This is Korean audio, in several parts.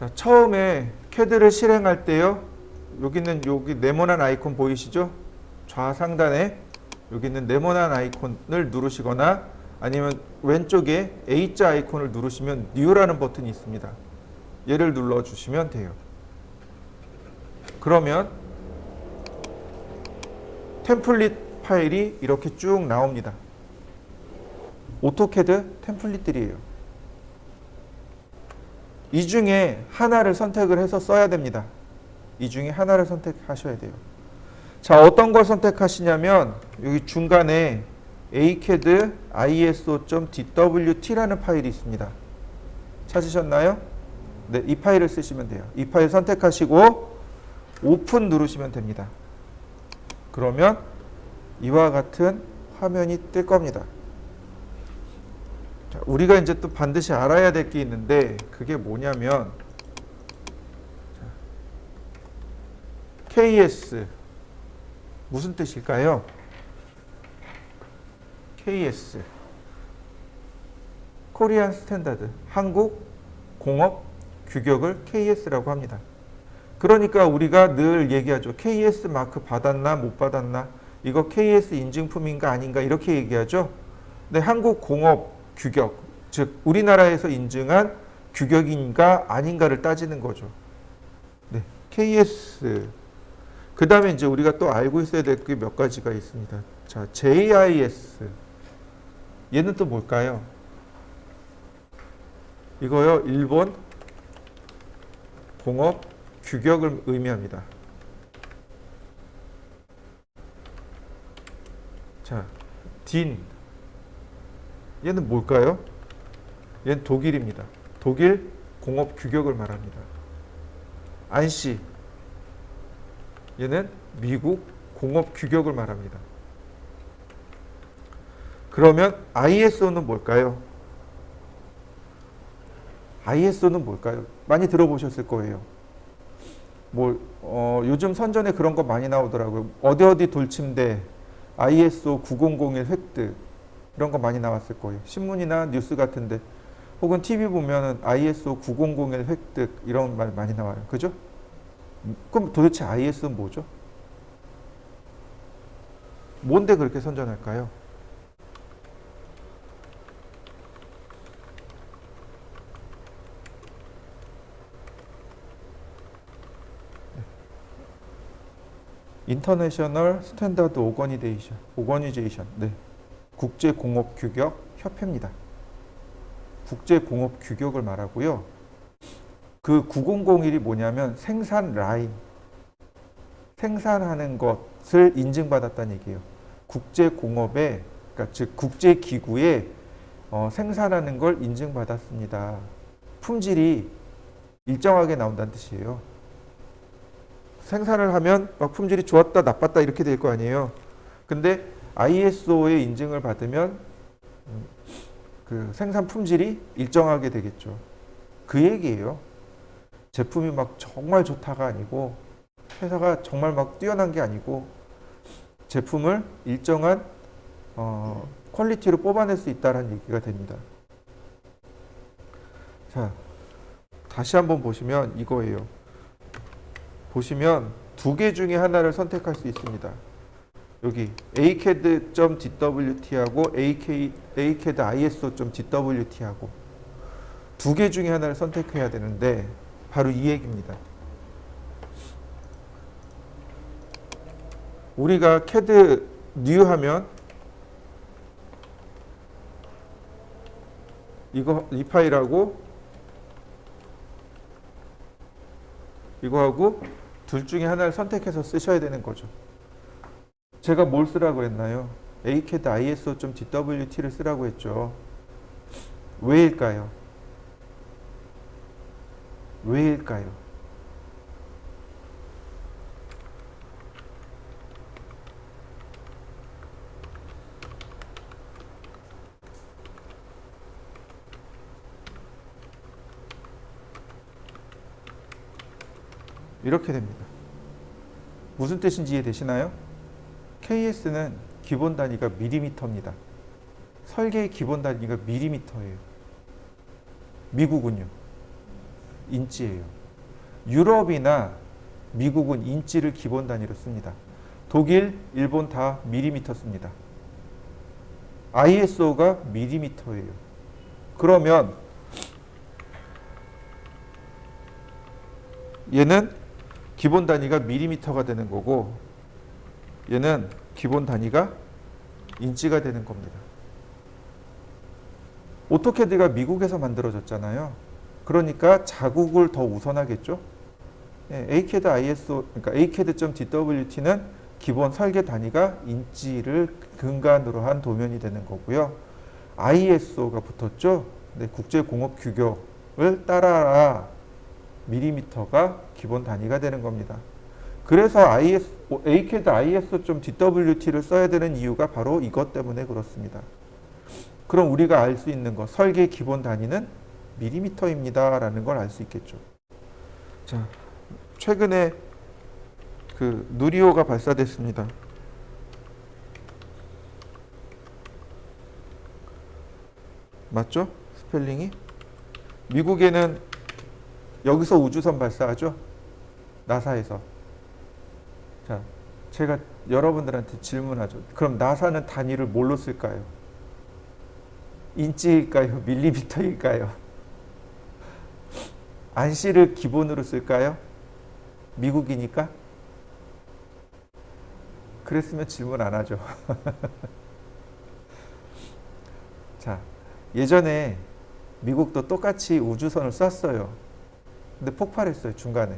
자, 처음에 CAD를 실행할 때요. 여기는 여기 네모난 아이콘 보이시죠? 좌상단에 여기 있는 네모난 아이콘을 누르시거나 아니면 왼쪽에 A자 아이콘을 누르시면 New라는 버튼이 있습니다. 얘를 눌러주시면 돼요. 그러면 템플릿 파일이 이렇게 쭉 나옵니다. 오토캐드 템플릿들이에요. 이 중에 하나를 선택을 해서 써야 됩니다. 이 중에 하나를 선택하셔야 돼요. 자, 어떤 걸 선택하시냐면 여기 중간에 acad iso.dwt라는 파일이 있습니다. 찾으셨나요? 네, 이 파일을 쓰시면 돼요. 이 파일 선택하시고 오픈 누르시면 됩니다. 그러면 이와 같은 화면이 뜰 겁니다. 자, 우리가 이제 또 반드시 알아야 될 게 있는데 그게 뭐냐면 KS 무슨 뜻일까요? KS 코리안 스탠다드 한국 공업 규격을 KS라고 합니다. 그러니까 우리가 늘 얘기하죠. KS 마크 받았나 못 받았나 이거 KS 인증품인가 아닌가 이렇게 얘기하죠. 근데 한국 공업 규격 즉 우리나라에서 인증한 규격인가 아닌가를 따지는 거죠. 네, KS 그 다음에 이제 우리가 또 알고 있어야 될 게 몇 가지가 있습니다. 자, JIS. 얘는 또 뭘까요? 이거요, 일본 공업 규격을 의미합니다. 자, DIN. 얘는 뭘까요? 얘는 독일입니다. 독일 공업 규격을 말합니다. ANSI. 얘는 미국 공업 규격을 말합니다. 그러면 ISO는 뭘까요? ISO는 뭘까요? 많이 들어보셨을 거예요. 요즘 선전에 그런 거 많이 나오더라고요. 어디 돌침대, ISO 9001 획득 이런 거 많이 나왔을 거예요. 신문이나 뉴스 같은데 혹은 TV 보면은 ISO 9001 획득 이런 말 많이 나와요. 그죠? 그럼 도대체 IS는 뭐죠? 뭔데 그렇게 선전할까요? 인터내셔널 스탠다드 오거니제이션. 네. 국제공업규격 협회입니다. 국제공업규격을 말하고요. 그 9001이 뭐냐면 생산 라인, 생산하는 것을 인증받았다는 얘기예요. 국제공업에, 그러니까 즉 국제기구에 생산하는 걸 인증받았습니다. 품질이 일정하게 나온다는 뜻이에요. 생산을 하면 막 품질이 좋았다, 나빴다 이렇게 될 거 아니에요. 근데 ISO의 인증을 받으면 그 생산 품질이 일정하게 되겠죠. 그 얘기예요. 제품이 막 정말 좋다가 아니고 회사가 정말 막 뛰어난 게 아니고 제품을 일정한 퀄리티로 뽑아낼 수 있다는 얘기가 됩니다. 자, 다시 한번 보시면 이거예요. 보시면 두 개 중에 하나를 선택할 수 있습니다. 여기 acad.dwt하고 acad iso.dwt하고 두 개 중에 하나를 선택해야 되는데 바로 이 얘기입니다. 우리가 CAD new 하면 이 파일하고 이거하고 둘 중에 하나를 선택해서 쓰셔야 되는 거죠. 제가 뭘 쓰라고 했나요? acad iso.dwt를 쓰라고 했죠. 왜일까요? 왜일까요? 이렇게 됩니다. 무슨 뜻인지 이해되시나요? KS는 기본 단위가 밀리미터입니다. 설계의 기본 단위가 밀리미터예요. 미국은요. 인치예요. 유럽이나 미국은 인치를 기본 단위로 씁니다. 독일, 일본 다 밀리미터 씁니다. ISO가 밀리미터예요. 그러면 얘는 기본 단위가 밀리미터가 되는 거고 얘는 기본 단위가 인치가 되는 겁니다. 오토캐드가 미국에서 만들어졌잖아요. 그러니까 자국을 더 우선하겠죠. ACAD ISO, 그러니까 ACAD.DWT는 기본 설계 단위가 인치를 근간으로 한 도면이 되는 거고요. ISO가 붙었죠. 네, 국제공업 규격을 따라야 밀리미터가 기본 단위가 되는 겁니다. 그래서 ACAD ISO.DWT를 써야 되는 이유가 바로 이것 때문에 그렇습니다. 그럼 우리가 알 수 있는 것, 설계 기본 단위는 밀리미터입니다. 라는 걸 알 수 있겠죠. 자, 최근에 그 누리호가 발사됐습니다. 맞죠? 스펠링이? 미국에는 여기서 우주선 발사하죠? 나사에서. 자, 제가 여러분들한테 질문하죠. 그럼 나사는 단위를 뭘로 쓸까요? 인치일까요? 밀리미터일까요? 안시를 기본으로 쓸까요? 미국이니까? 그랬으면 질문 안 하죠. 자, 예전에 미국도 똑같이 우주선을 쐈어요. 근데 폭발했어요, 중간에.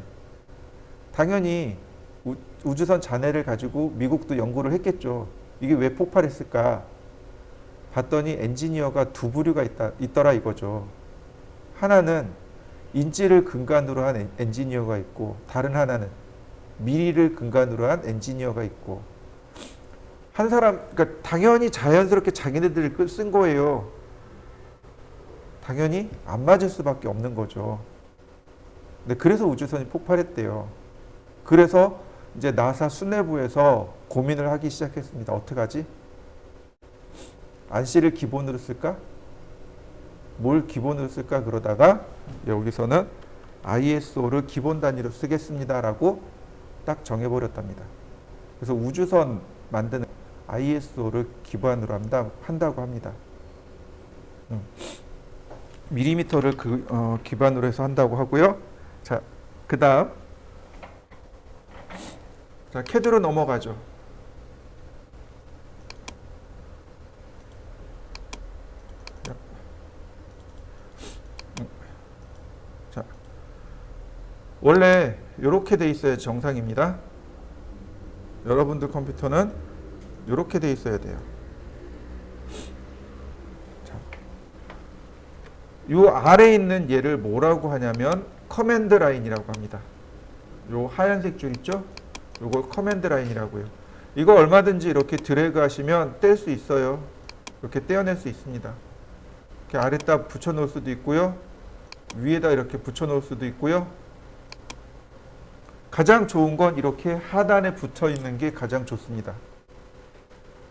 당연히 우주선 잔해를 가지고 미국도 연구를 했겠죠. 이게 왜 폭발했을까? 봤더니 엔지니어가 두 부류가 있더라 이거죠. 하나는 인치를 근간으로 한 엔지니어가 있고 다른 하나는 미리를 근간으로 한 엔지니어가 있고 한 사람, 그러니까 당연히 자연스럽게 자기네들이 쓴 거예요. 당연히 안 맞을 수밖에 없는 거죠. 근데 그래서 우주선이 폭발했대요. 그래서 이제 나사 수뇌부에서 고민을 하기 시작했습니다. 어떡하지? 안시를 기본으로 쓸까? 뭘 기본으로 쓸까? 그러다가 여기서는 ISO를 기본 단위로 쓰겠습니다라고 딱 정해버렸답니다. 그래서 우주선 만드는 ISO를 기반으로 한다고 합니다. 밀리미터를 기반으로 해서 한다고 하고요. 자, 그 다음 자, 캐드로 넘어가죠. 자, 원래 이렇게 돼 있어야 정상입니다. 여러분들 컴퓨터는 이렇게 돼 있어야 돼요. 자, 요 아래에 있는 얘를 뭐라고 하냐면 커맨드 라인이라고 합니다. 요 하얀색 줄 있죠? 요걸 커맨드 라인이라고요. 이거 얼마든지 이렇게 드래그 하시면 뗄 수 있어요. 이렇게 떼어낼 수 있습니다. 이렇게 아래다 붙여 놓을 수도 있고요. 위에다 이렇게 붙여 놓을 수도 있고요. 가장 좋은 건 이렇게 하단에 붙어 있는 게 가장 좋습니다.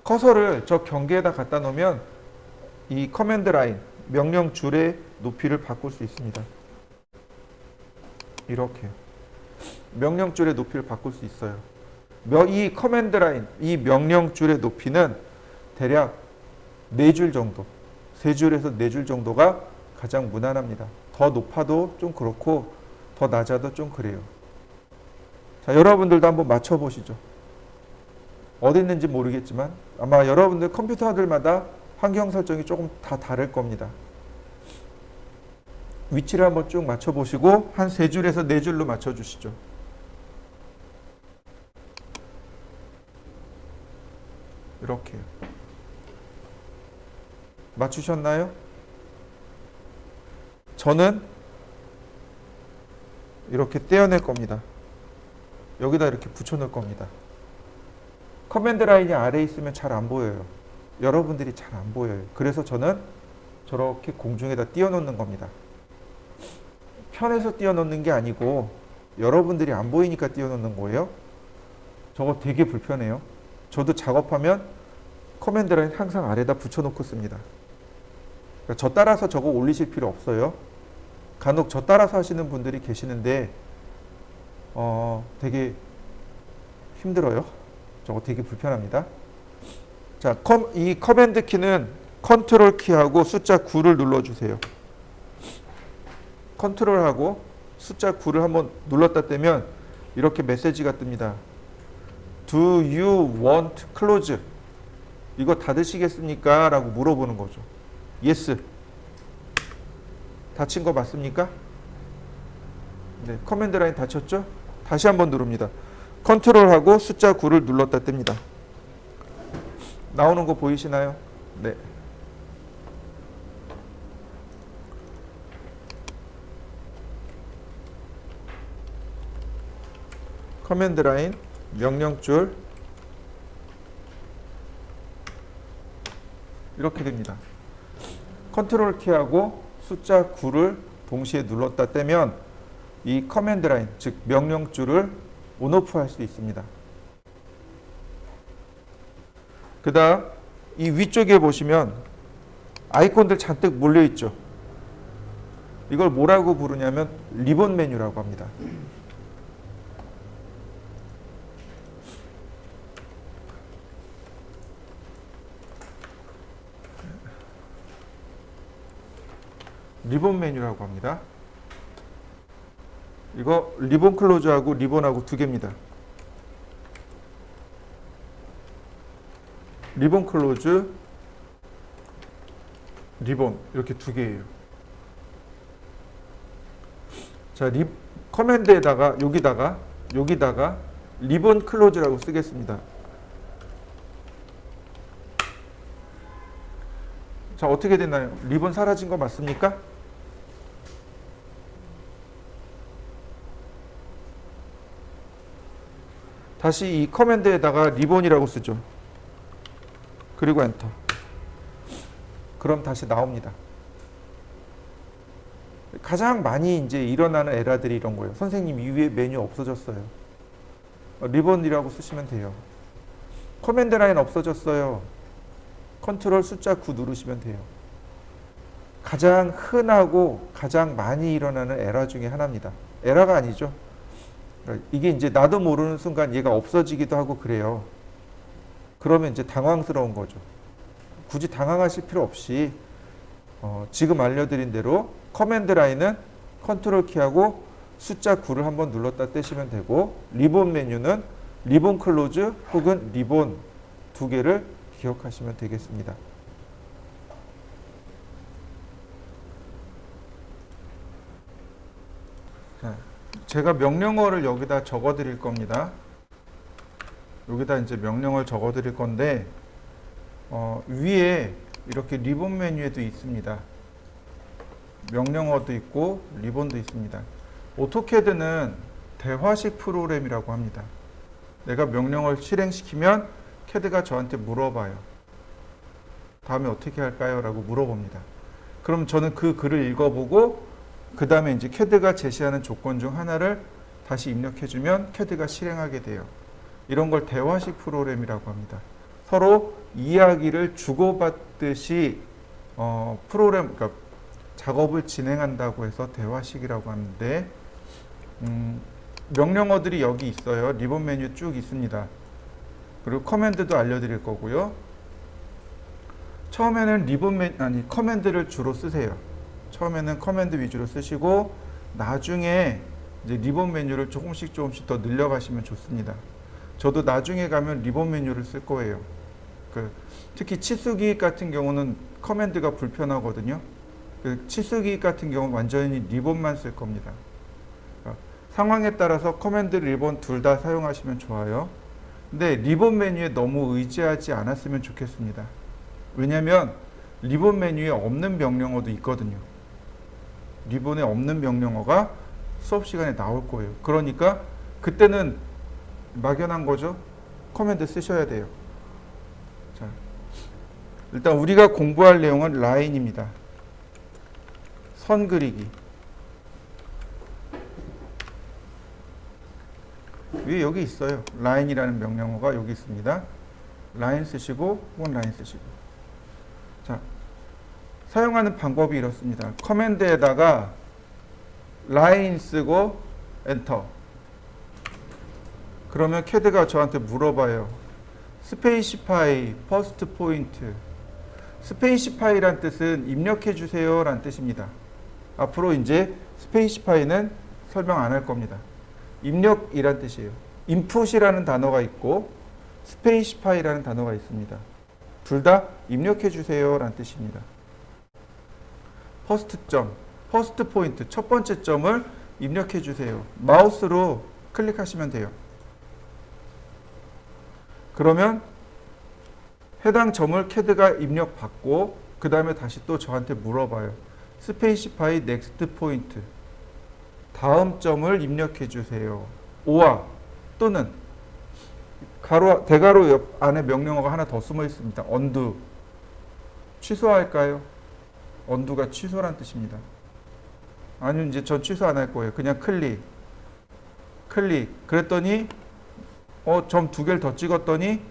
커서를 저 경계에다 갖다 놓으면 이 커맨드 라인, 명령 줄의 높이를 바꿀 수 있습니다. 이렇게 명령 줄의 높이를 바꿀 수 있어요. 이 커맨드 라인, 이 명령 줄의 높이는 대략 4줄 정도, 3줄에서 4줄 정도가 가장 무난합니다. 더 높아도 좀 그렇고 더 낮아도 좀 그래요. 자, 여러분들도 한번 맞춰보시죠. 어디 있는지 모르겠지만 아마 여러분들 컴퓨터들마다 환경 설정이 조금 다 다를 겁니다. 위치를 한번 쭉 맞춰보시고 한 3줄에서 4줄로 맞춰주시죠. 이렇게요. 맞추셨나요? 저는 이렇게 떼어낼 겁니다. 여기다 이렇게 붙여놓을 겁니다. 커맨드 라인이 아래에 있으면 잘 안 보여요. 여러분들이 잘 안 보여요. 그래서 저는 저렇게 공중에다 띄워놓는 겁니다. 편해서 띄워놓는 게 아니고 여러분들이 안 보이니까 띄워놓는 거예요. 저거 되게 불편해요. 저도 작업하면 커맨드 라인 항상 아래다 붙여놓고 씁니다. 그러니까 저 따라서 저거 올리실 필요 없어요. 간혹 저 따라서 하시는 분들이 계시는데 되게 힘들어요. 저거 되게 불편합니다. 자, 이 커맨드 키는 컨트롤 키하고 숫자 9를 눌러주세요. 컨트롤하고 숫자 9를 한번 눌렀다 떼면 이렇게 메시지가 뜹니다. Do you want close? 이거 닫으시겠습니까? 라고 물어보는 거죠. Yes. 닫힌 거 맞습니까? 네, 커맨드 라인 닫혔죠? 다시 한번 누릅니다. 컨트롤하고 숫자 9를 눌렀다 뗍니다. 나오는 거 보이시나요? 네. 커맨드 라인, 명령줄 이렇게 됩니다. 컨트롤 키하고 숫자 9를 동시에 눌렀다 떼면 이 커맨드 라인, 즉 명령줄을 온오프 할 수 있습니다. 그 다음 이 위쪽에 보시면 아이콘들 잔뜩 몰려 있죠. 이걸 뭐라고 부르냐면 리본 메뉴라고 합니다. 리본 메뉴라고 합니다. 이거 리본 클로즈하고 리본하고 두 개입니다. 리본 클로즈, 리본 이렇게 두 개예요. 자, 커맨드에다가 여기다가 리본 클로즈라고 쓰겠습니다. 자, 어떻게 됐나요? 리본 사라진 거 맞습니까? 다시 이 커맨드에다가 리본이라고 쓰죠. 그리고 엔터. 그럼 다시 나옵니다. 가장 많이 이제 일어나는 에러들이 이런 거예요. 선생님 이 위에 메뉴 없어졌어요. 리본이라고 쓰시면 돼요. 커맨드 라인 없어졌어요. 컨트롤 숫자 9 누르시면 돼요. 가장 흔하고 가장 많이 일어나는 에러 중에 하나입니다. 에러가 아니죠. 이게 이제 나도 모르는 순간 얘가 없어지기도 하고 그래요. 그러면 이제 당황스러운 거죠. 굳이 당황하실 필요 없이 지금 알려드린 대로 커맨드 라인은 컨트롤 키하고 숫자 9를 한번 눌렀다 떼시면 되고 리본 메뉴는 리본 클로즈 혹은 리본 두 개를 기억하시면 되겠습니다. 자, 제가 명령어를 여기다 적어 드릴 겁니다. 여기다 이제 명령어를 적어 드릴 건데 위에 이렇게 리본 메뉴에도 있습니다. 명령어도 있고 리본도 있습니다. 오토캐드는 대화식 프로그램이라고 합니다. 내가 명령어를 실행시키면 캐드가 저한테 물어봐요. 다음에 어떻게 할까요? 라고 물어봅니다. 그럼 저는 그 글을 읽어보고 그 다음에 이제 캐드가 제시하는 조건 중 하나를 다시 입력해주면 캐드가 실행하게 돼요. 이런 걸 대화식 프로그램이라고 합니다. 서로 이야기를 주고받듯이 프로그램, 그러니까 작업을 진행한다고 해서 대화식이라고 하는데 명령어들이 여기 있어요. 리본 메뉴 쭉 있습니다. 그리고 커맨드도 알려드릴 거고요. 처음에는 커맨드를 주로 쓰세요. 처음에는 커맨드 위주로 쓰시고 나중에 이제 리본 메뉴를 조금씩 더 늘려가시면 좋습니다. 저도 나중에 가면 리본 메뉴를 쓸 거예요. 특히 치수기획 같은 경우는 커맨드가 불편하거든요. 치수기획 같은 경우는 완전히 리본만 쓸 겁니다. 상황에 따라서 커맨드, 리본 둘 다 사용하시면 좋아요. 근데 리본 메뉴에 너무 의지하지 않았으면 좋겠습니다. 왜냐하면 리본 메뉴에 없는 명령어도 있거든요. 리본에 없는 명령어가 수업 시간에 나올 거예요. 그러니까 그때는 막연한 거죠. 커맨드 쓰셔야 돼요. 자, 일단 우리가 공부할 내용은 라인입니다. 선 그리기. 위에 여기 있어요. 라인이라는 명령어가 여기 있습니다. 라인 쓰시고 혹은 라인 쓰시고. 자, 사용하는 방법이 이렇습니다. 커맨드에다가 라인 쓰고 엔터. 그러면 캐드가 저한테 물어봐요. 스페이시파이 퍼스트 포인트. 스페이시파이란 뜻은 입력해 주세요 라는 뜻입니다. 앞으로 이제 스페이시파이는 설명 안 할 겁니다. 입력이란 뜻이에요. 인풋이라는 단어가 있고 스페이시파이라는 단어가 있습니다. 둘 다 입력해 주세요 라는 뜻입니다. 퍼스트 점, 퍼스트 포인트, 첫 번째 점을 입력해 주세요. 마우스로 클릭하시면 돼요. 그러면 해당 점을 캐드가 입력받고 그 다음에 다시 또 저한테 물어봐요. 스페이시파이 넥스트 포인트. 다음 점을 입력해 주세요. 오와 또는 가로, 대가로 옆 안에 명령어가 하나 더 숨어 있습니다. 언두. 취소할까요? 언두가 취소란 뜻입니다. 아니면 이제 전 취소 안 할 거예요. 그냥 클릭. 그랬더니 점 두 개를 더 찍었더니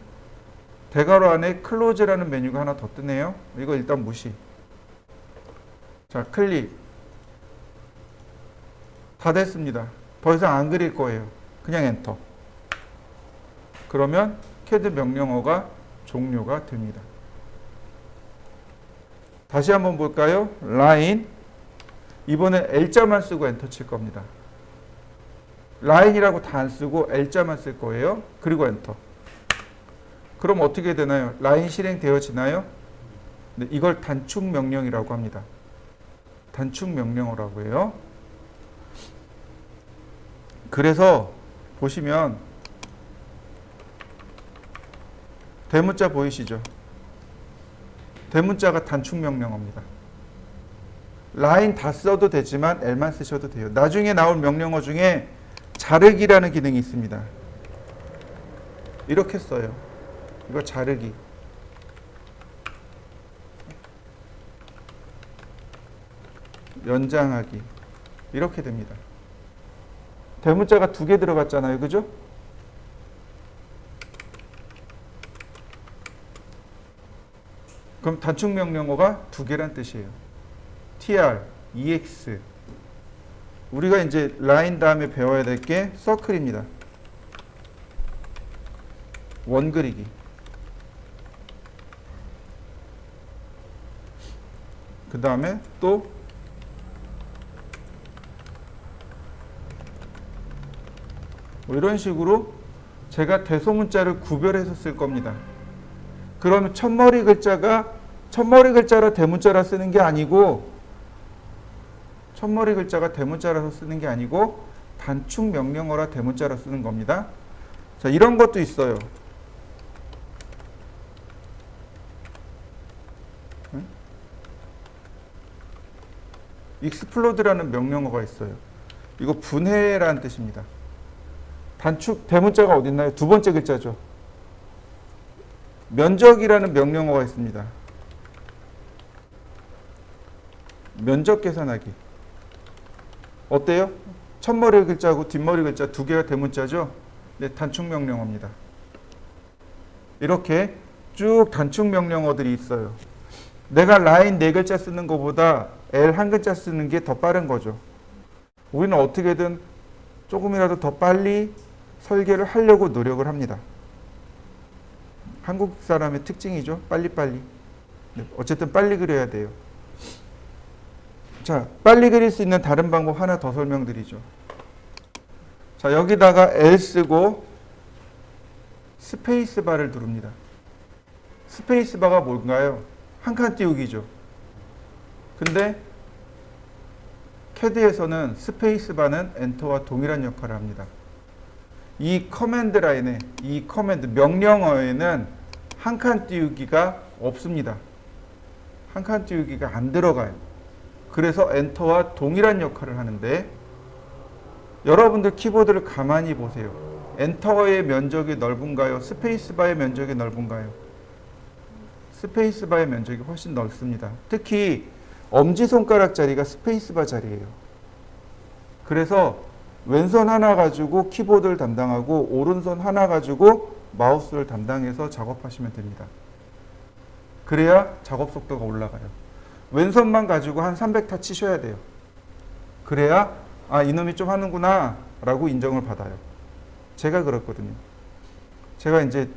대괄호 안에 클로즈라는 메뉴가 하나 더 뜨네요. 이거 일단 무시. 자, 클릭. 다 됐습니다. 더 이상 안 그릴 거예요. 그냥 엔터. 그러면 캐드 명령어가 종료가 됩니다. 다시 한번 볼까요? 라인. 이번엔 L자만 쓰고 엔터 칠 겁니다. 라인이라고 다 안 쓰고 L자만 쓸 거예요. 그리고 엔터. 그럼 어떻게 되나요? 라인 실행되어지나요? 네, 이걸 단축 명령이라고 합니다. 단축 명령어라고 해요. 그래서 보시면 대문자 보이시죠? 대문자가 단축 명령어입니다. 라인 다 써도 되지만 L만 쓰셔도 돼요. 나중에 나올 명령어 중에 자르기라는 기능이 있습니다. 이렇게 써요. 이거 자르기. 연장하기. 이렇게 됩니다. 대문자가 두 개 들어갔잖아요. 그죠? 그럼 단축 명령어가 두 개란 뜻이에요. tr, ex. 우리가 이제 라인 다음에 배워야 될 게 서클입니다. 원 그리기. 그 다음에 또 뭐 이런 식으로 제가 대소문자를 구별해서 쓸 겁니다. 그러면 첫머리 글자라 대문자라 쓰는 게 아니고 첫머리 글자가 대문자라서 쓰는 게 아니고 단축 명령어라 대문자라 쓰는 겁니다. 자, 이런 것도 있어요. 익스플로드라는 명령어가 있어요. 이거 분해라는 뜻입니다. 단축 대문자가 어디 있나요? 두 번째 글자죠. 면적이라는 명령어가 있습니다. 면적 계산하기. 어때요? 첫머리 글자하고 뒷머리 글자 두 개가 대문자죠? 네, 단축 명령어입니다. 이렇게 쭉 단축 명령어들이 있어요. 내가 라인 네 글자 쓰는 것보다 L 한 글자 쓰는 게 더 빠른 거죠. 우리는 어떻게든 조금이라도 더 빨리 설계를 하려고 노력을 합니다. 한국 사람의 특징이죠. 빨리빨리. 네, 어쨌든 빨리 그려야 돼요. 자, 빨리 그릴 수 있는 다른 방법 하나 더 설명드리죠. 자, 여기다가 L 쓰고 스페이스 바를 누릅니다. 스페이스 바가 뭔가요? 한 칸 띄우기죠. 근데 캐드에서는 스페이스 바는 엔터와 동일한 역할을 합니다. 이 커맨드 라인에, 이 커맨드 명령어에는 한 칸 띄우기가 없습니다. 한 칸 띄우기가 안 들어가요. 그래서 엔터와 동일한 역할을 하는데 여러분들 키보드를 가만히 보세요. 엔터의 면적이 넓은가요? 스페이스바의 면적이 넓은가요? 스페이스바의 면적이 훨씬 넓습니다. 특히 엄지손가락 자리가 스페이스바 자리예요. 그래서 왼손 하나 가지고 키보드를 담당하고 오른손 하나 가지고 마우스를 담당해서 작업하시면 됩니다. 그래야 작업 속도가 올라가요. 왼손만 가지고 한 300타 치셔야 돼요. 그래야 아, 이놈이 좀 하는구나 라고 인정을 받아요. 제가 그렇거든요. 제가 이제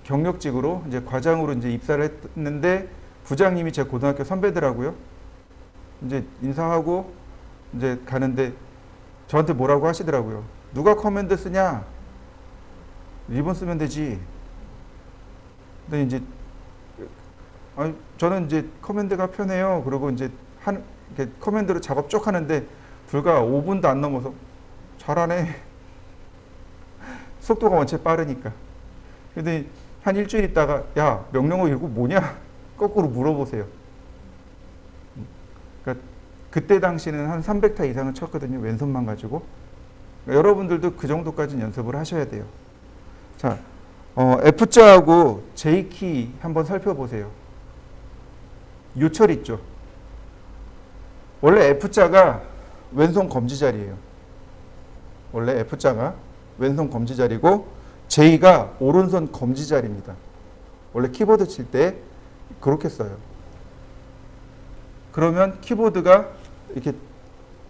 경력직으로 이제 과장으로 이제 입사를 했는데 부장님이 제 고등학교 선배더라고요. 이제 인사하고 이제 가는데 저한테 뭐라고 하시더라고요. 누가 커맨드 쓰냐? 리본 쓰면 되지. 근데 이제 저는 이제 커맨드가 편해요. 그리고 이제 이렇게 커맨드로 작업 쭉 하는데 불과 5분도 안 넘어서 잘하네. 속도가 원체 빠르니까. 근데 한 일주일 있다가 야, 명령어 이거 뭐냐? 거꾸로 물어보세요. 그러니까 그때 당시는 한 300타 이상을 쳤거든요. 왼손만 가지고. 그러니까 여러분들도 그 정도까지는 연습을 하셔야 돼요. 자, F자하고 J키 한번 살펴보세요. 요철 있죠. 원래 F자가 왼손 검지 자리예요. 원래 F자가 왼손 검지 자리고 J가 오른손 검지 자리입니다. 원래 키보드 칠 때 그렇게 써요. 그러면 키보드가 이렇게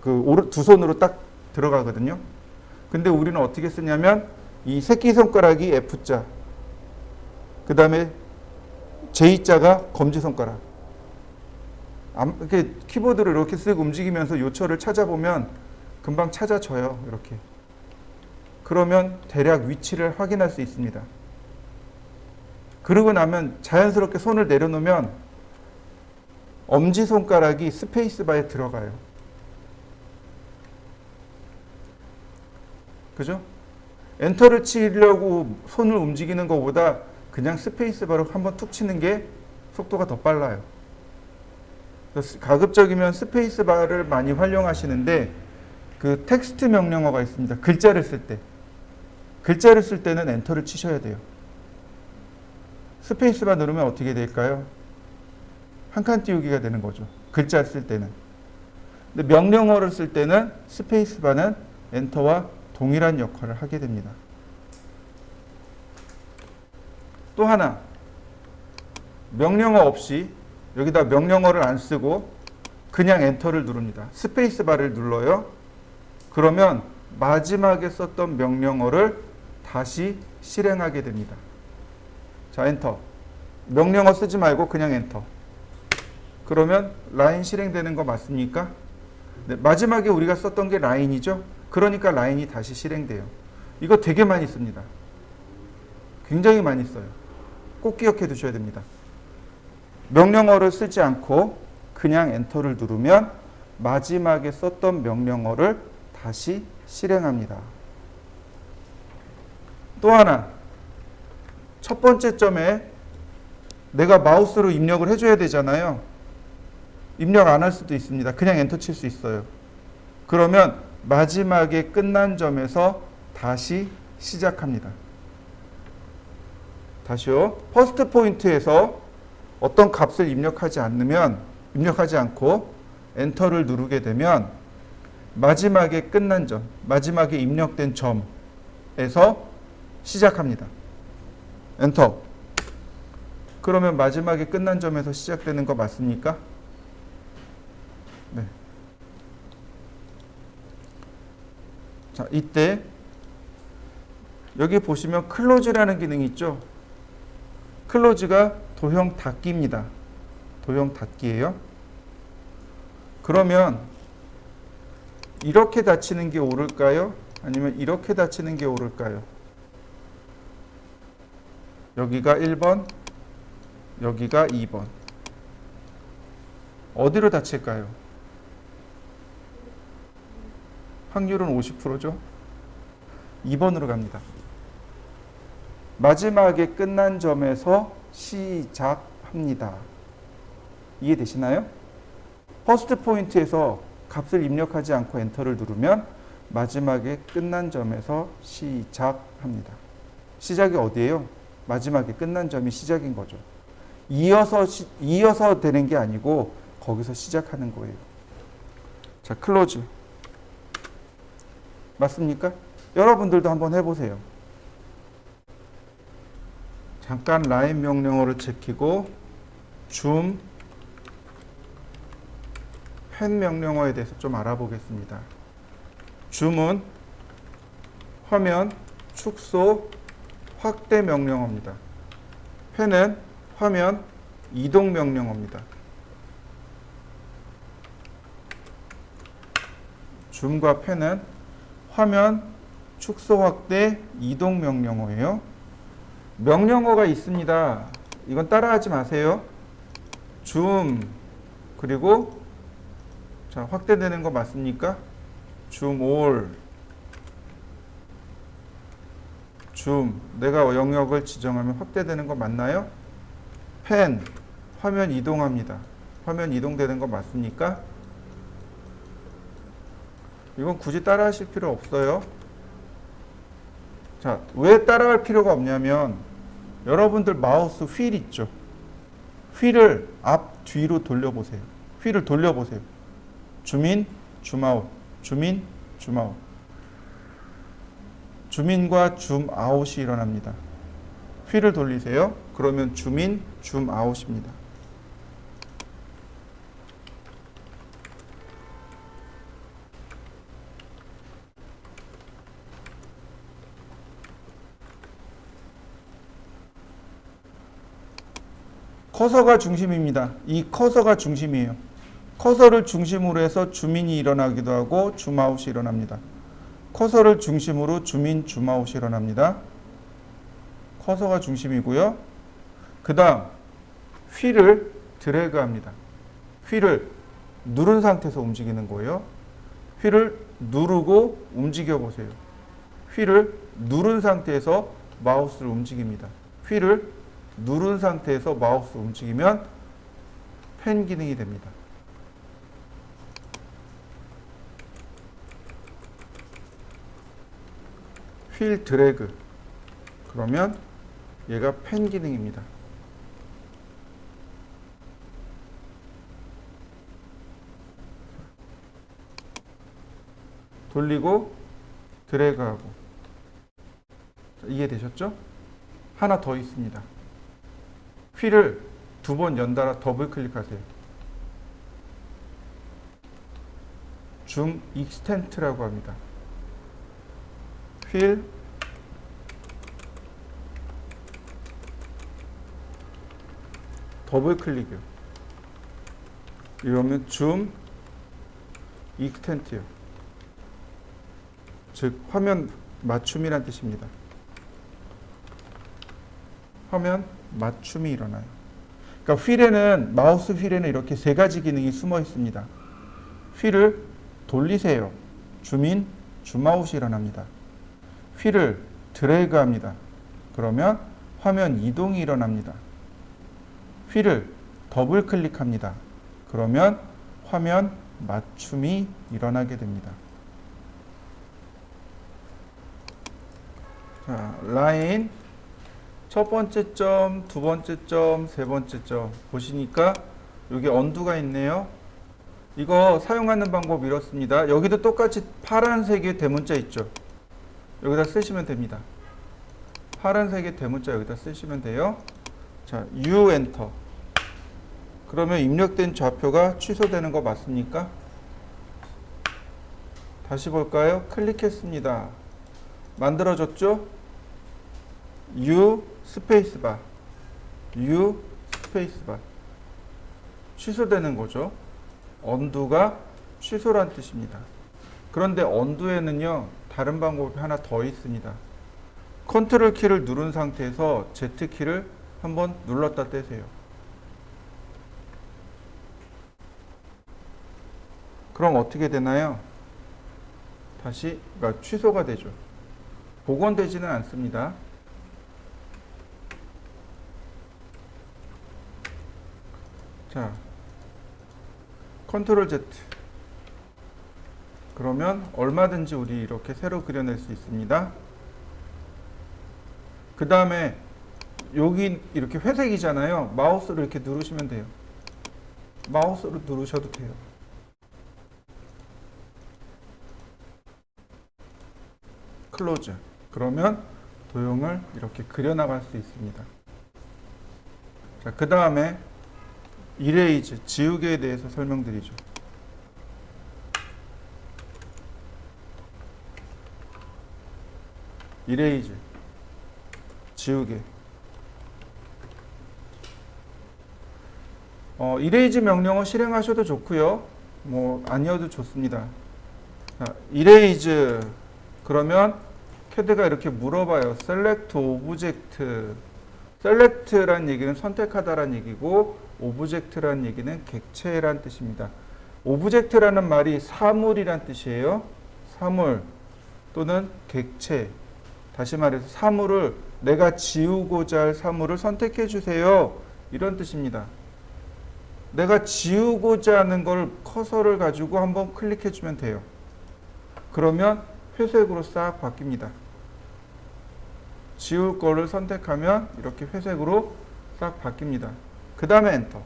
두 손으로 딱 들어가거든요. 근데 우리는 어떻게 쓰냐면 이 새끼손가락이 F자, 그 다음에 J자가 검지손가락. 이렇게 키보드를 이렇게 쓱 움직이면서 요철을 찾아보면 금방 찾아져요. 이렇게. 그러면 대략 위치를 확인할 수 있습니다. 그러고 나면 자연스럽게 손을 내려놓으면 엄지손가락이 스페이스바에 들어가요. 그죠? 엔터를 치려고 손을 움직이는 것보다 그냥 스페이스바로 한번 툭 치는 게 속도가 더 빨라요. 가급적이면 스페이스바를 많이 활용하시는데 그 텍스트 명령어가 있습니다. 글자를 쓸 때. 글자를 쓸 때는 엔터를 치셔야 돼요. 스페이스바 누르면 어떻게 될까요? 한 칸 띄우기가 되는 거죠. 글자 쓸 때는. 근데 명령어를 쓸 때는 스페이스바는 엔터와 동일한 역할을 하게 됩니다. 또 하나, 명령어 없이 여기다 명령어를 안 쓰고 그냥 엔터를 누릅니다. 스페이스바를 눌러요. 그러면 마지막에 썼던 명령어를 다시 실행하게 됩니다. 자, 엔터. 명령어 쓰지 말고 그냥 엔터. 그러면 라인 실행되는 거 맞습니까? 네, 마지막에 우리가 썼던 게 라인이죠. 그러니까 라인이 다시 실행돼요. 이거 되게 많이 씁니다. 굉장히 많이 써요. 꼭 기억해 두셔야 됩니다. 명령어를 쓰지 않고 그냥 엔터를 누르면 마지막에 썼던 명령어를 다시 실행합니다. 또 하나, 첫 번째 점에 내가 마우스로 입력을 해줘야 되잖아요. 입력 안 할 수도 있습니다. 그냥 엔터 칠 수 있어요. 그러면 마지막에 끝난 점에서 다시 시작합니다. 다시요. 퍼스트 포인트에서 어떤 값을 입력하지 않고 엔터를 누르게 되면 마지막에 끝난 점, 마지막에 입력된 점에서 시작합니다. 엔터. 그러면 마지막에 끝난 점에서 시작되는 거 맞습니까? 네. 자, 이때 여기 보시면 클로즈라는 기능이 있죠. 클로즈가 도형 닫기입니다. 도형 닫기예요. 그러면 이렇게 닫히는 게 옳을까요? 아니면 이렇게 닫히는 게 옳을까요? 여기가 1번, 여기가 2번. 어디로 닫힐까요? 확률은 50%죠. 2번으로 갑니다. 마지막에 끝난 점에서 시작합니다. 이해되시나요? 퍼스트 포인트에서 값을 입력하지 않고 엔터를 누르면 마지막에 끝난 점에서 시작합니다. 시작이 어디예요? 마지막에 끝난 점이 시작인 거죠. 이어서 되는 게 아니고 거기서 시작하는 거예요. 자, 클로즈. 맞습니까? 여러분들도 한번 해보세요. 잠깐 라인 명령어를 제키고 줌, 펜 명령어에 대해서 좀 알아보겠습니다. 줌은 화면 축소 확대 명령어입니다. 펜은 화면 이동 명령어입니다. 줌과 펜은 화면 축소 확대 이동 명령어예요. 명령어가 있습니다. 이건 따라하지 마세요. 줌 그리고 자 확대되는 거 맞습니까? 줌 올 줌 내가 영역을 지정하면 확대되는 거 맞나요? 펜 화면 이동합니다. 화면 이동되는 거 맞습니까? 이건 굳이 따라 하실 필요 없어요. 자, 왜 따라할 필요가 없냐면 여러분들 마우스 휠 있죠? 휠을 앞 뒤로 돌려보세요. 휠을 돌려보세요. 줌인, 줌아웃, 줌인, 줌아웃. 줌인과 줌아웃이 일어납니다. 휠을 돌리세요. 그러면 줌인, 줌아웃입니다. 커서가 중심입니다. 이 커서가 중심이에요. 커서를 중심으로 해서 줌인이 일어나기도 하고 줌아웃이 일어납니다. 커서를 중심으로 줌인, 줌아웃이 일어납니다. 커서가 중심이고요. 그 다음 휠을 드래그합니다. 휠을 누른 상태에서 움직이는 거예요. 휠을 누르고 움직여 보세요. 휠을 누른 상태에서 마우스를 움직입니다. 휠을 누른 상태에서 마우스 움직이면 펜 기능이 됩니다. 휠 드래그 그러면 얘가 펜 기능입니다. 돌리고 드래그하고 이해되셨죠? 하나 더 있습니다. 휠을 두 번 연달아 더블 클릭하세요. 줌 익스텐트라고 합니다. 휠 더블 클릭이요. 이러면 줌 익스텐트요. 즉 화면 맞춤이란 뜻입니다. 화면 맞춤이 일어나요. 그러니까 휠에는 마우스 휠에는 이렇게 세 가지 기능이 숨어 있습니다. 휠을 돌리세요. 줌인, 줌아웃이 일어납니다. 휠을 드래그합니다. 그러면 화면 이동이 일어납니다. 휠을 더블 클릭합니다. 그러면 화면 맞춤이 일어나게 됩니다. 자, 라인 첫 번째 점, 두 번째 점, 세 번째 점 보시니까 여기 언두가 있네요. 이거 사용하는 방법 이렇습니다. 여기도 똑같이 파란색의 대문자 있죠. 여기다 쓰시면 됩니다. 파란색의 대문자 여기다 쓰시면 돼요. 자, U 엔터. 그러면 입력된 좌표가 취소되는 거 맞습니까? 다시 볼까요? 클릭했습니다. 만들어졌죠? U 스페이스바. U 스페이스바. 취소되는 거죠. 언두가 취소란 뜻입니다. 그런데 언두에는요, 다른 방법이 하나 더 있습니다. 컨트롤 키를 누른 상태에서 Z 키를 한번 눌렀다 떼세요. 그럼 어떻게 되나요? 다시 그러니까 취소가 되죠. 복원되지는 않습니다. 자, 컨트롤 Z. 그러면 얼마든지 우리 이렇게 새로 그려낼 수 있습니다. 그 다음에 여기 이렇게 회색이잖아요. 마우스를 이렇게 누르시면 돼요. 마우스로 누르셔도 돼요. 클로즈. 그러면 도형을 이렇게 그려나갈 수 있습니다. 자, 그 다음에 이레이즈, 지우개에 대해서 설명드리죠. 이레이즈 지우개. 이레이즈 명령어 실행하셔도 좋고요. 뭐 아니어도 좋습니다. 자, 이레이즈 그러면 캐드가 이렇게 물어봐요. select object. select란 얘기는 선택하다란 얘기고 object란 얘기는 객체란 뜻입니다. object라는 말이 사물이란 뜻이에요. 사물 또는 객체. 다시 말해서 사물을 내가 지우고자 할 사물을 선택해 주세요. 이런 뜻입니다. 내가 지우고자 하는 걸 커서를 가지고 한번 클릭해 주면 돼요. 그러면 회색으로 싹 바뀝니다. 지울 거를 선택하면 이렇게 회색으로 싹 바뀝니다. 그 다음에 엔터.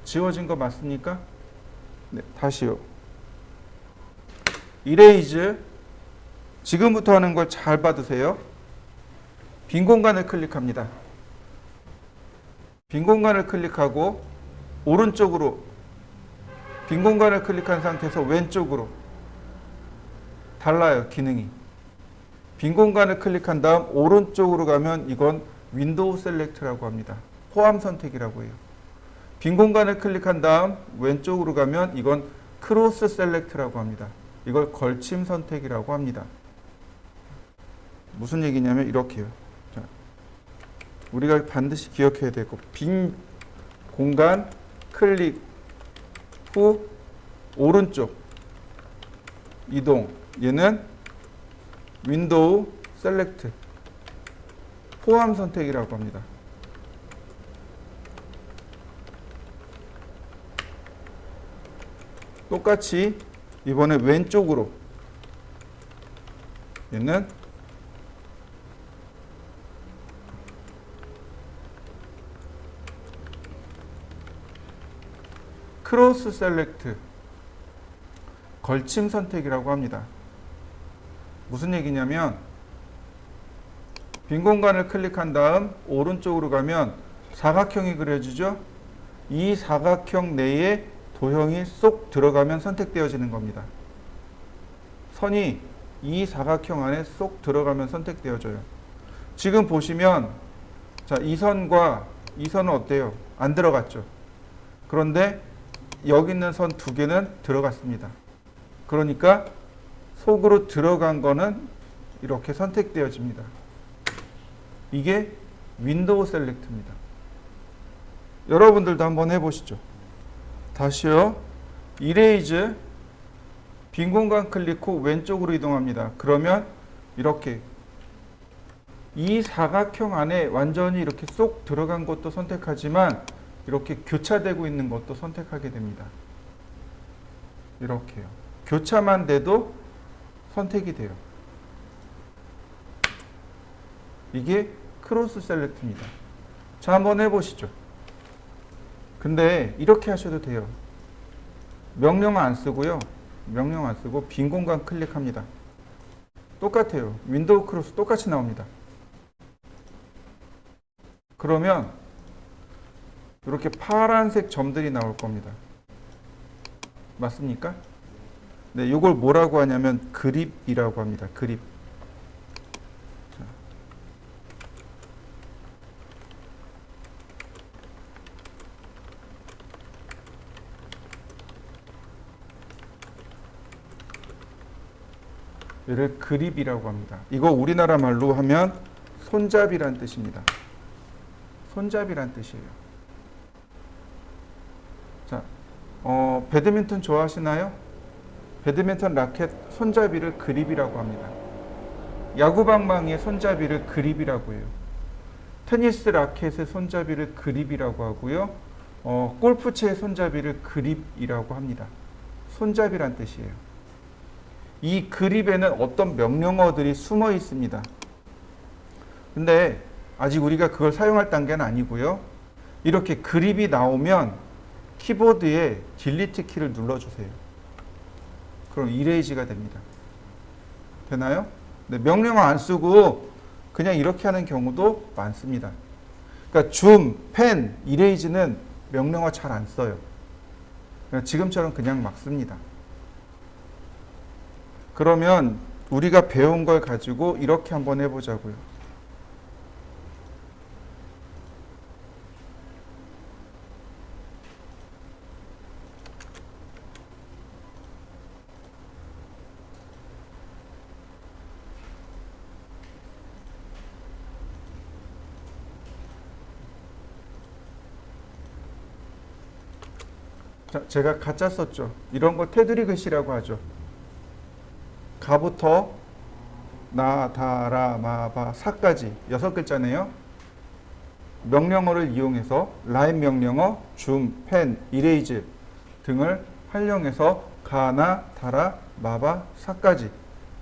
지워진 거 맞습니까? 네, 다시요. 이레이즈. 지금부터 하는 걸 잘 받으세요. 빈 공간을 클릭합니다. 빈 공간을 클릭하고 오른쪽으로 빈 공간을 클릭한 상태에서 왼쪽으로 달라요. 기능이. 빈 공간을 클릭한 다음 오른쪽으로 가면 이건 윈도우 셀렉트라고 합니다. 포함 선택이라고 해요. 빈 공간을 클릭한 다음 왼쪽으로 가면 이건 크로스 셀렉트라고 합니다. 이걸 걸침 선택이라고 합니다. 무슨 얘기냐면 이렇게요. 자, 우리가 반드시 기억해야 되고 빈 공간 클릭 후 오른쪽 이동. 얘는 윈도우 셀렉트 포함 선택이라고 합니다. 똑같이 이번에 왼쪽으로 얘는 크로스 셀렉트 걸침 선택이라고 합니다. 무슨 얘기냐면 빈 공간을 클릭한 다음 오른쪽으로 가면 사각형이 그려지죠. 이 사각형 내에 도형이 쏙 들어가면 선택되어지는 겁니다. 선이 이 사각형 안에 쏙 들어가면 선택되어져요. 지금 보시면 자, 이 선과 이 선은 어때요? 안 들어갔죠. 그런데 여기 있는 선 두 개는 들어갔습니다. 그러니까 속으로 들어간 거는 이렇게 선택되어집니다. 이게 윈도우 셀렉트입니다. 여러분들도 한번 해보시죠. 다시요. 이레이즈 빈 공간 클릭 후 왼쪽으로 이동합니다. 그러면 이렇게 이 사각형 안에 완전히 이렇게 쏙 들어간 것도 선택하지만 이렇게 교차되고 있는 것도 선택하게 됩니다. 이렇게요. 교차만 돼도 선택이 돼요. 이게 크로스 셀렉트입니다. 자, 한번 해보시죠. 근데 이렇게 하셔도 돼요. 명령 안 쓰고요. 명령 안 쓰고 빈 공간 클릭합니다. 똑같아요. 윈도우 크로스 똑같이 나옵니다. 그러면 이렇게 파란색 점들이 나올 겁니다. 맞습니까? 네, 이걸 뭐라고 하냐면 그립이라고 합니다. 그립. 자. 얘를 그립이라고 합니다. 이거 우리나라 말로 하면 손잡이란 뜻입니다. 손잡이란 뜻이에요. 자, 배드민턴 좋아하시나요? 배드민턴 라켓 손잡이를 그립이라고 합니다. 야구 방망이의 손잡이를 그립이라고 해요. 테니스 라켓의 손잡이를 그립이라고 하고요. 골프채의 손잡이를 그립이라고 합니다. 손잡이란 뜻이에요. 이 그립에는 어떤 명령어들이 숨어 있습니다. 근데 아직 우리가 그걸 사용할 단계는 아니고요. 이렇게 그립이 나오면 키보드에 딜리트 키를 눌러주세요. 그럼 이레이즈가 됩니다. 되나요? 네, 명령어 안 쓰고 그냥 이렇게 하는 경우도 많습니다. 그러니까 줌, 펜, 이레이즈는 명령어 잘 안 써요. 지금처럼 그냥 막 씁니다. 그러면 우리가 배운 걸 가지고 이렇게 한번 해보자고요. 자, 제가 가짜 썼죠. 이런 거 테두리 글씨라고 하죠. 가부터 나, 다, 라, 마, 바, 사까지 6글자네요. 명령어를 이용해서 라인 명령어, 줌, 펜, 이레이즈 등을 활용해서 가나, 다라, 마바, 사까지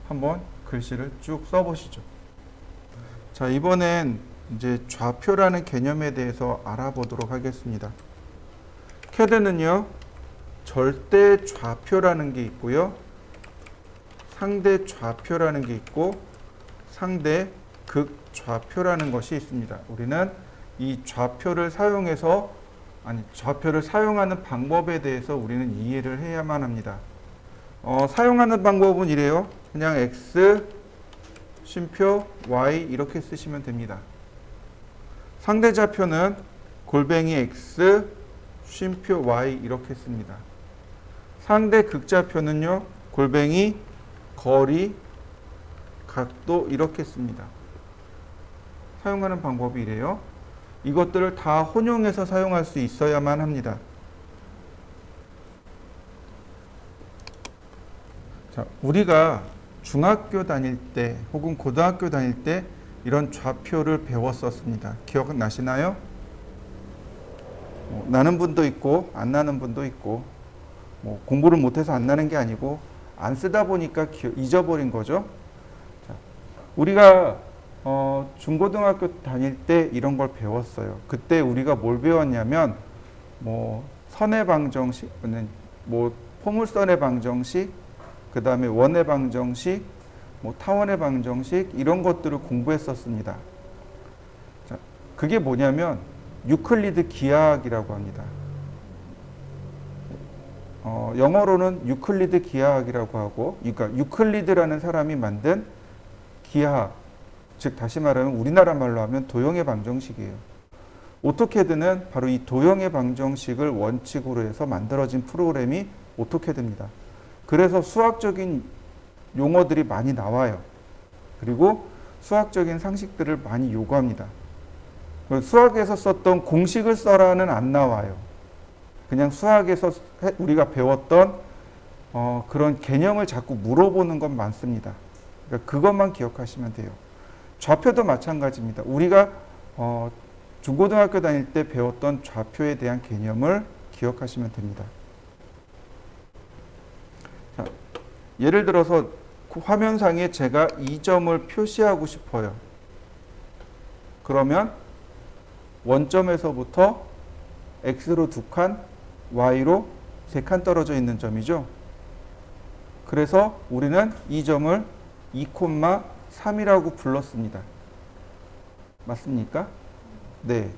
한번 글씨를 쭉 써보시죠. 자, 이번엔 이제 좌표라는 개념에 대해서 알아보도록 하겠습니다. CAD는요, 절대 좌표라는 게 있고요, 상대 좌표라는 게 있고, 상대 극좌표라는 것이 있습니다. 우리는 이 좌표를 사용해서, 좌표를 사용하는 방법에 대해서 우리는 이해를 해야만 합니다. 사용하는 방법은 이래요. 그냥 X, 쉼표, Y 이렇게 쓰시면 됩니다. 상대 좌표는 골뱅이 X, 쉼표 Y 이렇게 씁니다. 상대 극좌표는요, 골뱅이 거리, 각도 이렇게 씁니다. 사용하는 방법이 이래요. 이것들을 다 혼용해서 사용할 수 있어야만 합니다. 자, 우리가 중학교 다닐 때 혹은 고등학교 다닐 때 이런 좌표를 배웠었습니다. 기억나시나요? 나는 분도 있고 안 나는 분도 있고, 공부를 못해서 안 나는 게 아니고 안 쓰다 보니까 잊어버린 거죠. 자, 우리가 중고등학교 다닐 때 이런 걸 배웠어요. 그때 우리가 뭘 배웠냐면 선의 방정식, 포물선의 방정식, 그 다음에 원의 방정식, 타원의 방정식 이런 것들을 공부했었습니다. 자, 그게 뭐냐면 유클리드 기하학이라고 합니다. 영어로는 유클리드 기하학이라고 하고, 그러니까 유클리드라는 사람이 만든 기하학, 즉 다시 말하면 우리나라 말로 하면 도형의 방정식이에요. 오토캐드는 바로 이 도형의 방정식을 원칙으로 해서 만들어진 프로그램이 오토캐드입니다. 그래서 수학적인 용어들이 많이 나와요. 그리고 수학적인 상식들을 많이 요구합니다. 수학에서 썼던 공식을 써라는 안 나와요. 그냥 수학에서 우리가 배웠던 그런 개념을 자꾸 물어보는 건 많습니다. 그러니까 그것만 기억하시면 돼요. 좌표도 마찬가지입니다. 우리가 중고등학교 다닐 때 배웠던 좌표에 대한 개념을 기억하시면 됩니다. 자, 예를 들어서 그 화면상에 제가 이 점을 표시하고 싶어요. 그러면 원점에서부터 X로 2칸, Y로 3칸 떨어져 있는 점이죠. 그래서 우리는 이 점을 2,3이라고 불렀습니다. 맞습니까? 네.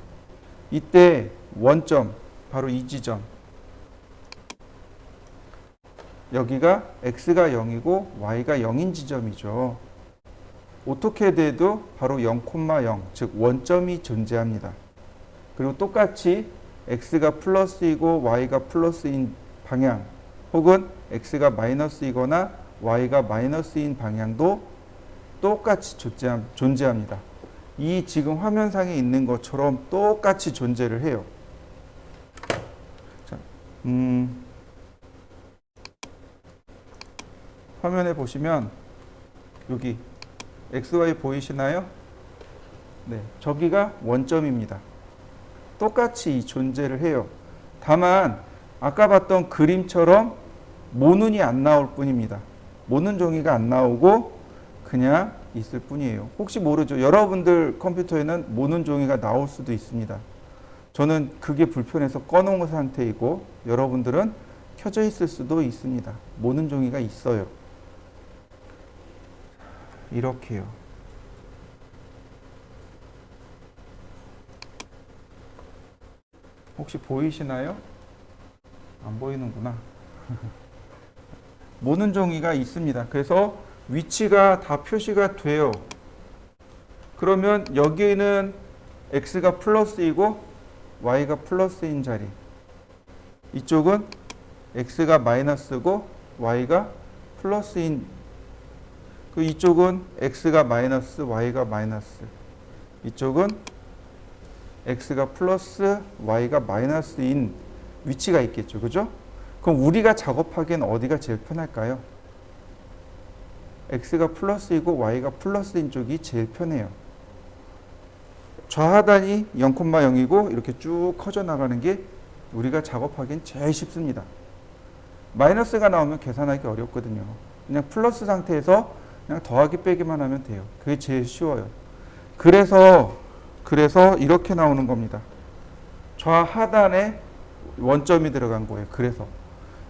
이때 원점, 바로 이 지점. 여기가 X가 0이고 Y가 0인 지점이죠. 오토캐드에도 바로 0,0, 즉 원점이 존재합니다. 그리고 똑같이 X가 플러스이고 Y가 플러스인 방향, 혹은 X가 마이너스이거나 Y가 마이너스인 방향도 똑같이 존재합니다. 이 지금 화면상에 있는 것처럼 똑같이 존재를 해요. 자, 화면에 보시면 여기 XY 보이시나요? 네, 저기가 원점입니다. 똑같이 존재를 해요. 다만 아까 봤던 그림처럼 모눈이 안 나올 뿐입니다. 모눈 종이가 안 나오고 그냥 있을 뿐이에요. 혹시 모르죠. 여러분들 컴퓨터에는 모눈 종이가 나올 수도 있습니다. 저는 그게 불편해서 꺼놓은 상태이고, 여러분들은 켜져 있을 수도 있습니다. 모눈 종이가 있어요. 이렇게요. 혹시 보이시나요? 안 보이는구나. 모눈 종이가 있습니다. 그래서 위치가 다 표시가 돼요. 그러면 여기는 x가 플러스이고 y가 플러스인 자리, 이쪽은 x가 마이너스고 y가 플러스인, 그 이쪽은 x가 마이너스 y가 마이너스, 이쪽은 x가 플러스 y가 마이너스인 위치가 있겠죠. 그죠? 그럼 우리가 작업하기엔 어디가 제일 편할까요? x가 플러스이고 y가 플러스인 쪽이 제일 편해요. 좌하단이 0,0이고 이렇게 쭉 커져 나가는 게 우리가 작업하기엔 제일 쉽습니다. 마이너스가 나오면 계산하기 어렵거든요. 그냥 플러스 상태에서 그냥 더하기 빼기만 하면 돼요. 그게 제일 쉬워요. 그래서 이렇게 나오는 겁니다. 좌하단에 원점이 들어간 거예요. 그래서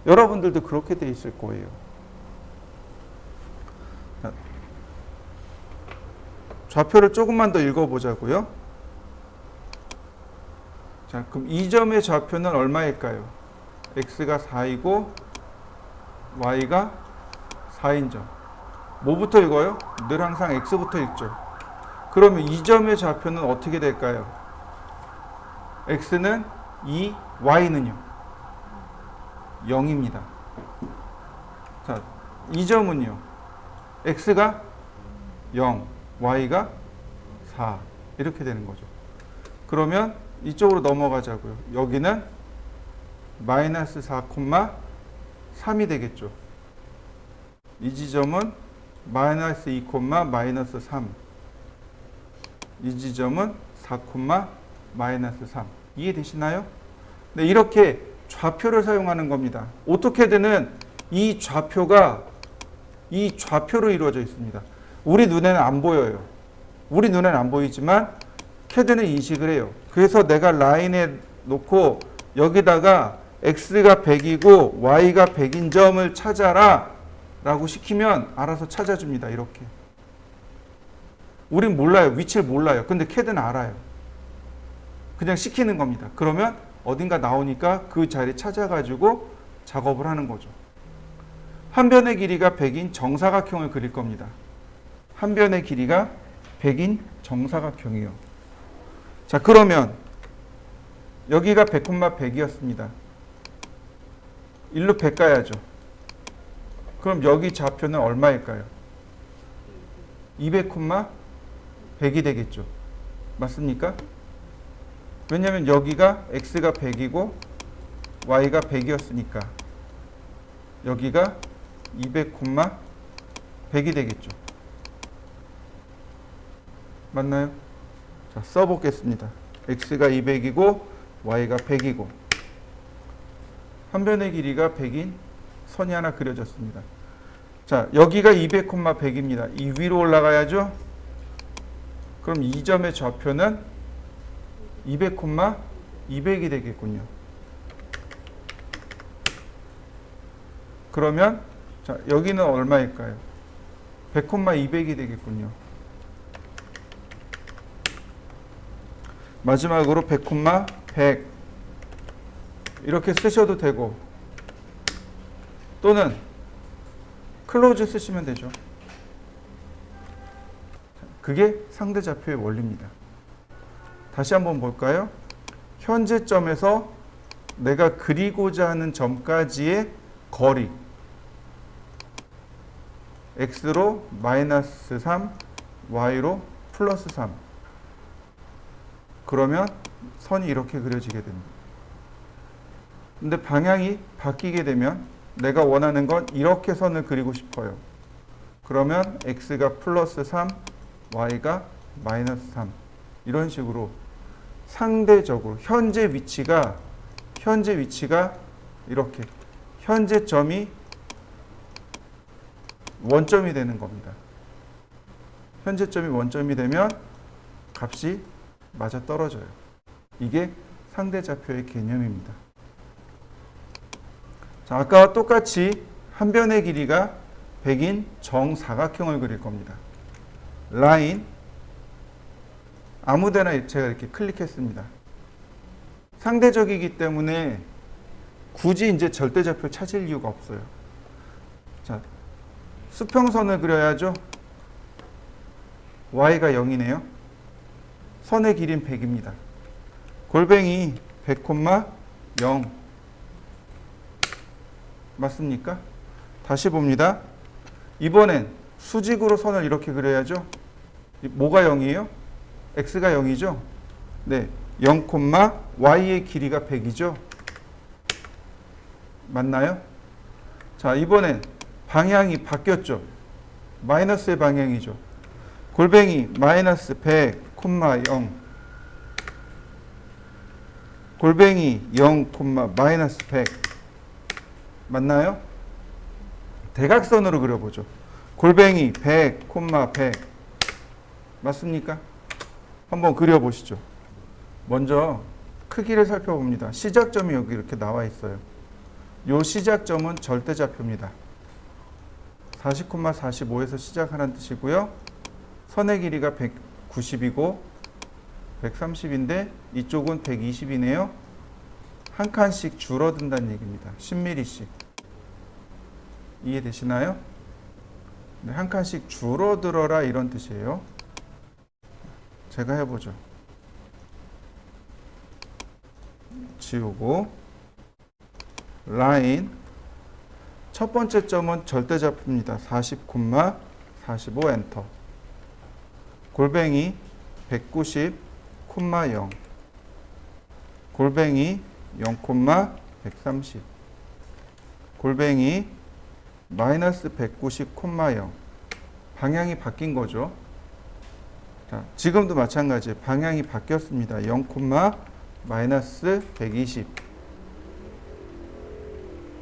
여러분들도 그렇게 돼 있을 거예요. 좌표를 조금만 더 읽어보자고요. 자, 그럼 이 점의 좌표는 얼마일까요? x가 4이고 y가 4인 점. 뭐부터 읽어요? 늘 항상 x부터 읽죠. 그러면 이 점의 좌표는 어떻게 될까요? x는 2, y는요? 0입니다. 자, 이 점은요? x가 0, y가 4 이렇게 되는 거죠. 그러면 이쪽으로 넘어가자고요. 여기는 마이너스 4,3이 되겠죠. 이 지점은 마이너스 2, 마이너스 3. 이 지점은 4, 마이너스 3. 이해되시나요? 네, 이렇게 좌표를 사용하는 겁니다. 오토캐드는 이 좌표로 이루어져 있습니다. 우리 눈에는 안 보여요. 우리 눈에는 안 보이지만 캐드는 인식을 해요. 그래서 내가 라인에 놓고 여기다가 x가 100이고 y가 100인 점을 찾아라 라고 시키면 알아서 찾아줍니다. 이렇게. 우린 몰라요. 위치를 몰라요. 근데 캐드는 알아요. 그냥 시키는 겁니다. 그러면 어딘가 나오니까 그 자리 찾아가지고 작업을 하는 거죠. 한 변의 길이가 100인 정사각형을 그릴 겁니다. 한 변의 길이가 100인 정사각형이요. 자, 그러면 여기가 100,100이었습니다. 일로 100 가야죠. 그럼 여기 좌표는 얼마일까요? 200,100이 되겠죠. 맞습니까? 왜냐하면 여기가 x가 100이고 y가 100이었으니까 여기가 200,100이 되겠죠. 맞나요? 자, 써보겠습니다. x가 200이고 y가 100이고 한 변의 길이가 100인 선이 하나 그려졌습니다. 자, 여기가 200,100입니다. 이 위로 올라가야죠. 그럼 이 점의 좌표는 200,200이 되겠군요. 그러면 자, 여기는 얼마일까요? 100,200이 되겠군요. 마지막으로 100,100 이렇게 쓰셔도 되고 또는 클로즈 쓰시면 되죠. 그게 상대좌표의 원리입니다. 다시 한번 볼까요? 현재점에서 내가 그리고자 하는 점까지의 거리 x로 마이너스 3, y로 플러스 3. 그러면 선이 이렇게 그려지게 됩니다. 근데 방향이 바뀌게 되면 내가 원하는 건 이렇게 선을 그리고 싶어요. 그러면 x가 플러스 3, y가 마이너스 3. 이런 식으로 상대적으로 현재 위치가 이렇게 현재점이 원점이 되는 겁니다. 현재점이 원점이 되면 값이 맞아 떨어져요. 이게 상대좌표의 개념입니다. 자, 아까와 똑같이 한 변의 길이가 100인 정사각형을 그릴 겁니다. 라인 아무데나 제가 이렇게 클릭했습니다. 상대적이기 때문에 굳이 이제 절대좌표 찾을 이유가 없어요. 자, 수평선을 그려야죠. y가 0이네요. 선의 길이는 100입니다. 골뱅이 100, 0 맞습니까? 다시 봅니다. 이번엔 수직으로 선을 이렇게 그려야죠. 뭐가 0이에요? x가 0이죠? 네, 0, y의 길이가 100이죠? 맞나요? 자, 이번엔 방향이 바뀌었죠? 마이너스의 방향이죠. 골뱅이 마이너스 100, 0 골뱅이 0, 마이너스 100 맞나요? 대각선으로 그려보죠. 골뱅이 100, 100 맞습니까? 한번 그려보시죠. 먼저 크기를 살펴봅니다. 시작점이 여기 이렇게 나와 있어요. 요 시작점은 절대좌표입니다. 40,45에서 시작하는 뜻이고요. 선의 길이가 190이고 130인데 이쪽은 120이네요. 한 칸씩 줄어든다는 얘기입니다. 10mm씩. 이해되시나요? 네, 한 칸씩 줄어들어라 이런 뜻이에요. 제가 해보죠. 지우고 라인 첫 번째 점은 절대좌표입니다. 40,45 엔터. 골뱅이 190, 0 골뱅이 0, 130 골뱅이 마이너스 190, 0 방향이 바뀐 거죠. 자, 지금도 마찬가지 방향이 바뀌었습니다. 0, 마이너스 120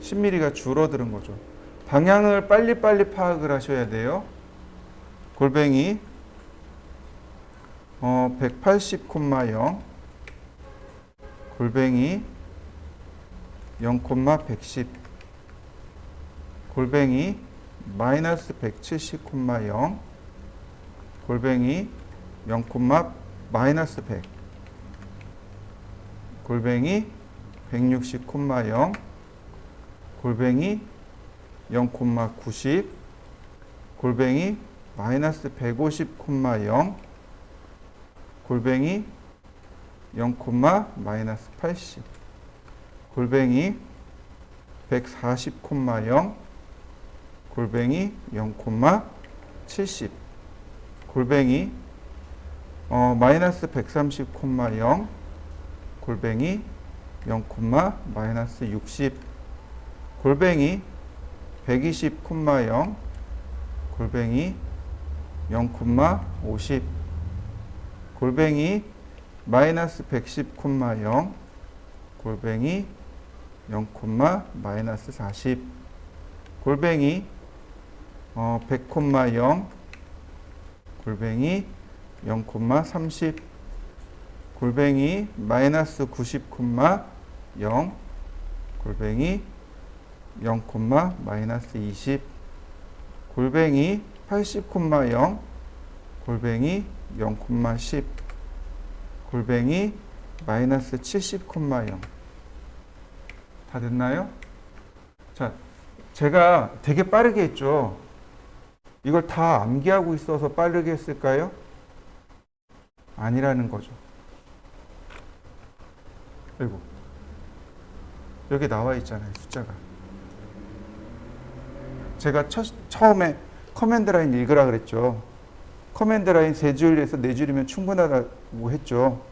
10mm가 줄어드는 거죠. 방향을 빨리빨리 파악을 하셔야 돼요. 골뱅이 180, 0 골뱅이 0, 110 골뱅이 마이너스 170, 0 골뱅이 0, 마이너스 100 골뱅이 160, 0 골뱅이 0, 90 골뱅이 마이너스 150, 0 골뱅이 0, 마이너스 80 골뱅이 140, 0 골뱅이 0, 70 골뱅이 마이너스 130, 0 골뱅이 0, 마이너스 60 골뱅이 120, 0 골뱅이 0, 50 골뱅이 마이너스 110, 0 골뱅이 0, 마이너스 40 골뱅이 100, 0 골뱅이 0, 30 골뱅이 마이너스 90, 0 골뱅이 0, 마이너스 20 골뱅이 80, 0 골뱅이 0, 10 골뱅이 마이너스 70, 0 다 됐나요? 자, 제가 되게 빠르게 했죠. 이걸 다 암기하고 있어서 빠르게 했을까요? 아니라는 거죠. 그리고 여기 나와 있잖아요, 숫자가. 제가 처음에 커맨드 라인 읽으라 그랬죠. 커맨드 라인 3줄에서 4줄이면 충분하다고 했죠.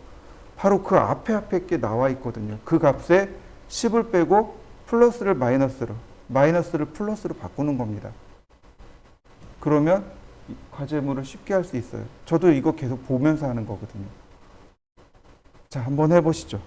바로 그 앞에 게 나와 있거든요. 그 값에 10을 빼고 플러스를 마이너스로, 마이너스를 플러스로 바꾸는 겁니다. 그러면 과제물을 쉽게 할 수 있어요. 저도 이거 계속 보면서 하는 거거든요. 자, 한번 해보시죠.